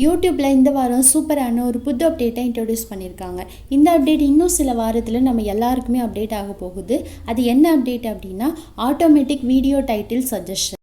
யூடியூப்பில் இந்த வாரம் சூப்பரான ஒரு புது அப்டேட்டை இன்ட்ரடியூஸ் பண்ணியிருக்காங்க. இந்த அப்டேட் இன்னும் சில வாரத்தில் நம்ம எல்லாருக்குமே அப்டேட் ஆக போகுது. அது என்ன அப்டேட் அப்படின்னா, ஆட்டோமேட்டிக் வீடியோ டைட்டில் சஜஷன்.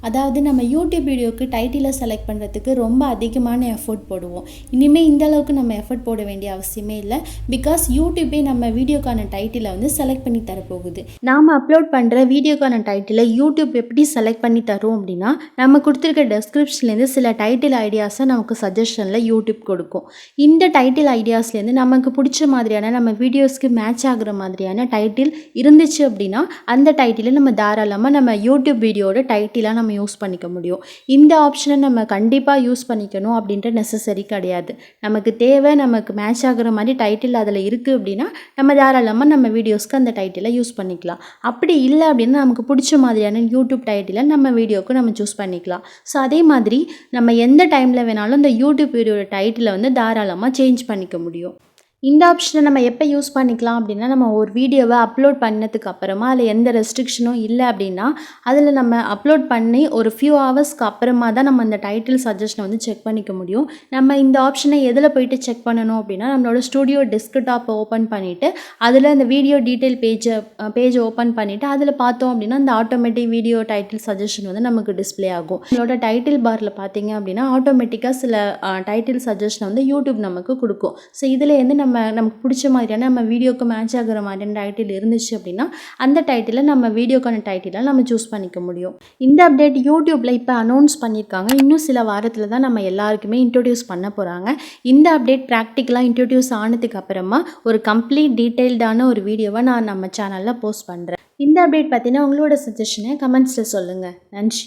அதாவது நம்ம யூடியூப் வீடியோவுக்கு டைட்டிலை செலக்ட் பண்ணுறதுக்கு ரொம்ப அதிகமான எஃபோர்ட் போடுவோம். இனிமேல் இந்த அளவுக்கு நம்ம எஃபோர்ட் போட வேண்டிய அவசியமே இல்லை. பிகாஸ் யூடியூப்பே நம்ம வீடியோக்கான டைட்டிலை செலக்ட் பண்ணி தரப்போகுது. நாம் அப்லோட் பண்ணுற வீடியோக்கான டைட்டிலை யூடியூப் எப்படி செலக்ட் பண்ணி தரும் அப்படின்னா, நம்ம கொடுத்துருக்க டெஸ்கிரிப்ஷன்லேருந்து சில டைட்டில் ஐடியாஸை நமக்கு சஜஷனில் யூடியூப் கொடுக்கும். இந்த டைட்டில் ஐடியாஸ்லேருந்து நமக்கு பிடிச்ச மாதிரியான நம்ம வீடியோஸ்க்கு மேட்ச் ஆகுற மாதிரியான டைட்டில் இருந்துச்சு அப்படின்னா, அந்த டைட்டிலை நம்ம தாராளமாக நம்ம யூடியூப் வீடியோட டைட்டிலாக நம்ம யூஸ் பண்ணிக்க முடியும். இந்த ஆப்ஷனை நம்ம கண்டிப்பாக யூஸ் பண்ணிக்கணும் அப்படின்ற நெசசரி கிடையாது. நமக்கு தேவை, நமக்கு மேட்ச் ஆகுற மாதிரி டைட்டில் அதில் இருக்குது அப்படின்னா நம்ம தாராளமாக நம்ம வீடியோஸ்க்கு அந்த டைட்டிலை யூஸ் பண்ணிக்கலாம். அப்படி இல்லை அப்படின்னா நமக்கு பிடிச்ச மாதிரியான யூடியூப் டைட்டிலை நம்ம வீடியோவுக்கு நம்ம சூஸ் பண்ணிக்கலாம். ஸோ அதே மாதிரி நம்ம எந்த டைமில் வேணாலும் இந்த யூடியூப் வீடியோட டைட்டிலை தாராளமாக சேஞ்ச் பண்ணிக்க முடியும். இந்த ஆப்ஷனை நம்ம எப்போ யூஸ் பண்ணிக்கலாம் அப்படின்னா, நம்ம ஒரு வீடியோவை அப்லோட் பண்ணதுக்கு அப்புறமா அதில் எந்த ரெஸ்ட்ரிக்ஷனும் இல்லை அப்படின்னா, அதில் நம்ம அப்லோட் பண்ணி ஒரு ஃபியூ ஹவர்ஸ்க்கு அப்புறமா தான் நம்ம அந்த டைட்டில் சஜஷனை செக் பண்ணிக்க முடியும். நம்ம இந்த ஆப்ஷனை எதில் போயிட்டு செக் பண்ணணும் அப்படின்னா, நம்மளோட ஸ்டுடியோ டெஸ்க்டாப்பை ஓப்பன் பண்ணிவிட்டு அதில் இந்த வீடியோ டீட்டெயில் பேஜை ஓப்பன் பண்ணிவிட்டு அதில் பார்த்தோம் அப்படின்னா இந்த ஆட்டோமேட்டிக் வீடியோ டைட்டில் சஜஷன் நமக்கு டிஸ்பிளே ஆகும். நம்மளோட டைட்டில் பாரில் பார்த்தீங்க அப்படின்னா ஆட்டோமேட்டிக்காக சில டைட்டில் சஜஷனை யூடியூப் நமக்கு கொடுக்கும். ஸோ இதில் நமக்கு பிடிச்ச மாதிரியான நம்ம வீடியோக்கு மேட்ச் ஆகிற மாதிரியான டைட்டில் இருந்துச்சு அப்படின்னா அந்த டைட்டிலை நம்ம வீடியோக்கான டைட்டிலை நம்ம சூஸ் பண்ணிக்க முடியும். இந்த அப்டேட் யூடியூப்பில் இப்போ அனௌன்ஸ் பண்ணியிருக்காங்க. இன்னும் சில வாரத்தில் தான் நம்ம எல்லாருக்குமே இன்ட்ரடியூஸ் பண்ண போகிறாங்க. இந்த அப்டேட் ப்ராக்டிக்கலாக இன்ட்ரடியூஸ் ஆனதுக்கு அப்புறமா ஒரு கம்ப்ளீட் டீட்டெயில்டான ஒரு வீடியோவை நான் நம்ம சேனலில் போஸ்ட் பண்ணுறேன். இந்த அப்டேட் பற்றின உங்களோட சஜஷனை கமெண்ட்ஸில் சொல்லுங்கள். நன்றி.